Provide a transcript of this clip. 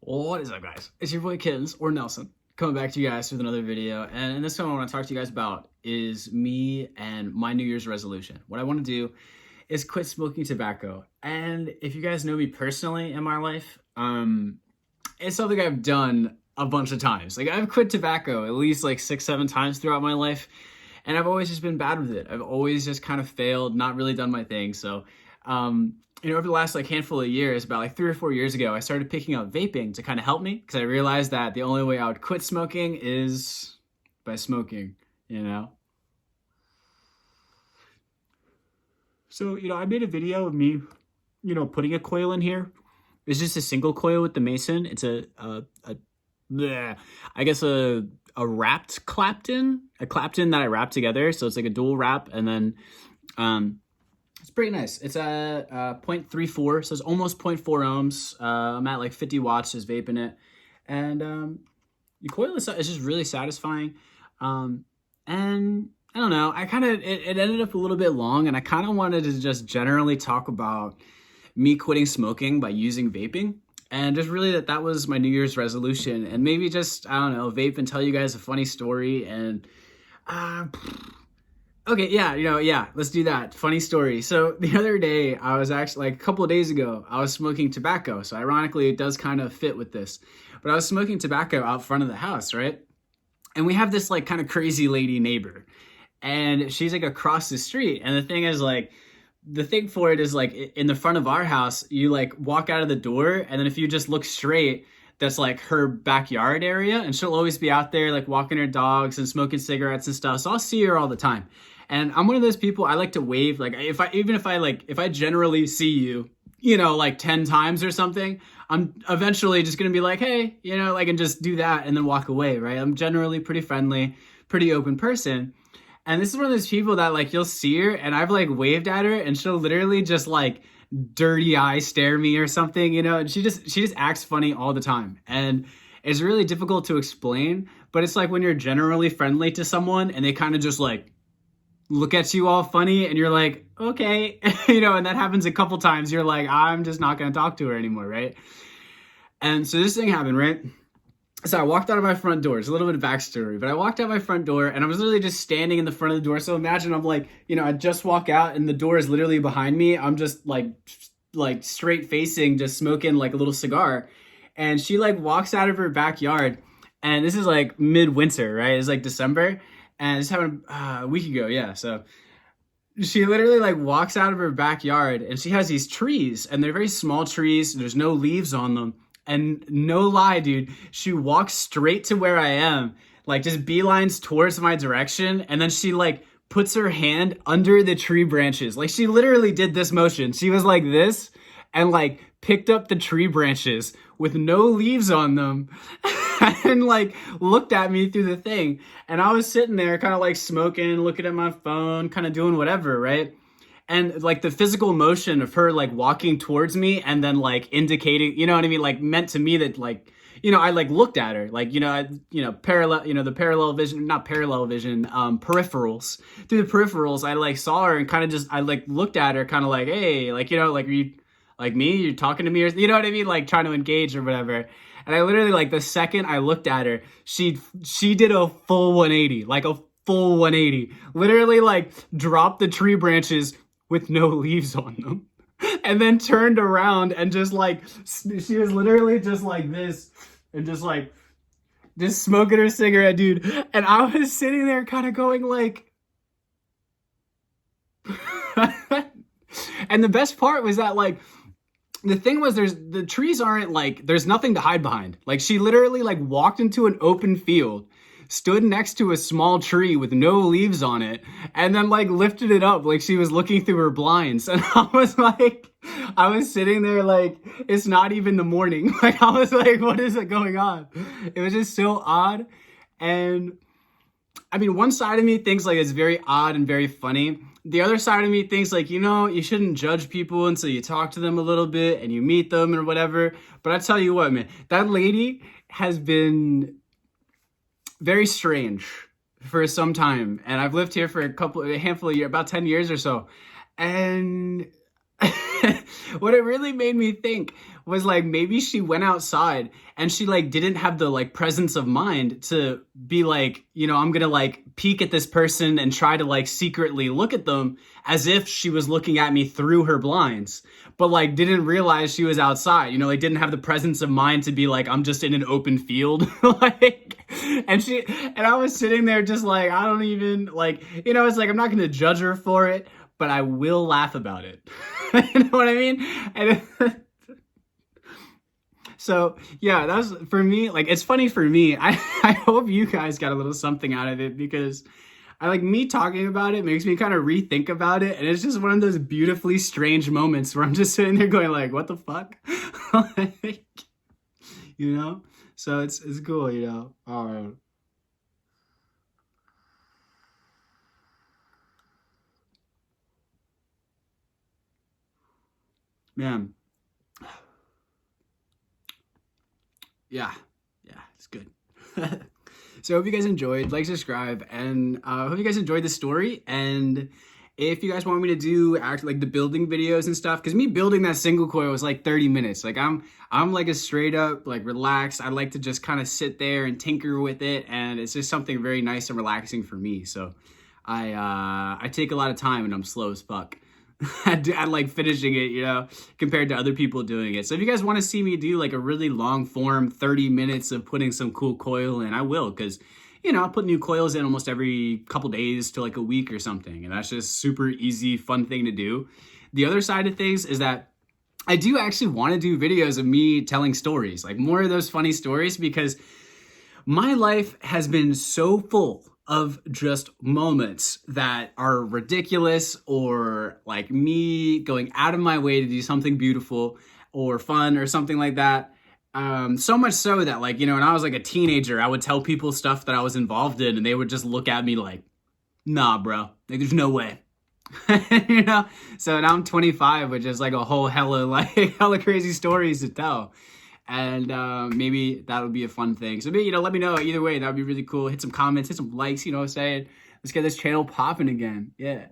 What is up, guys? It's your boy Kittens, or Nelson, coming back to you guys with another video. And in this one, what I want to talk to you guys about is me and my New Year's resolution. What I want to do is quit smoking tobacco. And if you guys know me personally in my life, it's something I've done a bunch of times. Like, I've quit tobacco at least like 6-7 times throughout my life, and I've always just been bad with it. I've always just kind of failed, not really done my thing. So, over the last like handful of years, about like 3 or 4 years ago, I started picking up vaping to kind of help me, because I realized that the only way I would quit smoking is by smoking, you know? So, I made a video of me, putting a coil in here. It's just a single coil with the Mason. It's bleh, I guess a wrapped Clapton, a Clapton that I wrapped together. So it's like a dual wrap, and then it's pretty nice. It's a 0.34, so it's almost 0.4 ohms. I'm at like 50 watts just vaping it, and the coil is just really satisfying. And I don't know, it ended up a little bit long, and I kind of wanted to just generally talk about me quitting smoking by using vaping, and just really that was my New Year's resolution, and maybe just, I don't know, vape and tell you guys a funny story. And okay, yeah, let's do that. Funny story. So the other day, I was actually, like a couple of days ago, I was smoking tobacco. So ironically, it does kind of fit with this, but I was smoking tobacco out front of the house, right? And we have this like kind of crazy lady neighbor, and she's like across the street. And the thing is, like, the thing for it is, like, in the front of our house, you like walk out of the door, and then if you just look straight, that's like her backyard area, and she'll always be out there like walking her dogs and smoking cigarettes and stuff. So I'll see her all the time. And I'm one of those people, I like to wave. Like, if I generally see you, like 10 times or something, I'm eventually just gonna be like, hey, and just do that and then walk away, right? I'm generally pretty friendly, pretty open person. And this is one of those people that, like, you'll see her and I've like waved at her and she'll literally just like dirty eye stare me or something, and she just acts funny all the time. And it's really difficult to explain, but it's like when you're generally friendly to someone and they kind of just like look at you all funny, and you're like, okay, and that happens a couple times. You're like, I'm just not going to talk to her anymore, right? And so this thing happened, right? So I walked out of my front door. It's a little bit of backstory, but I walked out my front door and I was literally just standing in the front of the door. So imagine I'm like, I just walk out and the door is literally behind me. I'm just like straight facing, just smoking like a little cigar. And she like walks out of her backyard, and this is like midwinter, right? It's like December, and this happened a week ago. Yeah. So she literally like walks out of her backyard, and she has these trees, and they're very small trees. There's no leaves on them. And no lie, dude, she walks straight to where I am, like just beelines towards my direction. And then she like puts her hand under the tree branches. Like, she literally did this motion. She was like this and like picked up the tree branches with no leaves on them and like looked at me through the thing. And I was sitting there kind of like smoking, looking at my phone, kind of doing whatever, right? And like the physical motion of her like walking towards me and then like indicating, you know what I mean? Like, meant to me that like, I like looked at her, like, parallel, the parallel vision, not parallel vision, peripherals. Through the peripherals, I like saw her and kind of just, I like looked at her kind of like, hey, like, like, are you like me? You're talking to me, or you know what I mean? Like, trying to engage or whatever. And I literally, like, the second I looked at her, she did a full 180, like a full 180, literally like dropped the tree branches with no leaves on them, and then turned around and just like, she was literally just like this, and just like, just smoking her cigarette, dude. And I was sitting there kind of going like, and the best part was that, like, the thing was, the trees aren't like, there's nothing to hide behind. Like, she literally like walked into an open field, stood next to a small tree with no leaves on it, and then like lifted it up like she was looking through her blinds. And I was sitting there like, it's not even the morning. Like, I was like, what is it going on? It was just so odd. And I mean, one side of me thinks like it's very odd and very funny. The other side of me thinks like, you shouldn't judge people until you talk to them a little bit and you meet them or whatever. But I tell you what, man, that lady has been very strange for some time, and I've lived here for a handful of years, about 10 years or so. And what it really made me think was like maybe she went outside and she like didn't have the like presence of mind to be like, you know, I'm gonna like peek at this person and try to like secretly look at them as if she was looking at me through her blinds, but like didn't realize she was outside, you know, like didn't have the presence of mind to be like, I'm just in an open field. Like, and I was sitting there just like, I don't even like, you know, it's like, I'm not gonna judge her for it, but I will laugh about it. You know what I mean? And so yeah, that's for me. Like, it's funny for me. I hope you guys got a little something out of it, because I like me talking about it makes me kind of rethink about it, and it's just one of those beautifully strange moments where I'm just sitting there going like, "What the fuck?" Like, you know. So it's cool, you know. Man, yeah, yeah, it's good. So I hope you guys enjoyed. Like, subscribe, and I hope you guys enjoyed the story. And if you guys want me to do act like the building videos and stuff, because me building that single coil was like 30 minutes. Like I'm like a straight up like relaxed. I like to just kind of sit there and tinker with it, and it's just something very nice and relaxing for me. So I take a lot of time, and I'm slow as fuck. I like finishing it, you know, compared to other people doing it. So if you guys want to see me do like a really long form 30 minutes of putting some cool coil in, I will, because, you know, I put new coils in almost every couple days to like a week or something. And that's just super easy, fun thing to do. The other side of things is that I do actually want to do videos of me telling stories, like more of those funny stories, because my life has been so full of just moments that are ridiculous, or like me going out of my way to do something beautiful or fun or something like that. So much so that, like, you know, when I was like a teenager, I would tell people stuff that I was involved in, and they would just look at me like, nah, bro, like there's no way. You know, so now I'm 25, which is like a whole hella crazy stories to tell. And maybe that would be a fun thing. So maybe, you know, let me know either way. That would be really cool. Hit some comments, hit some likes, you know what I'm saying? Let's get this channel popping again. Yeah.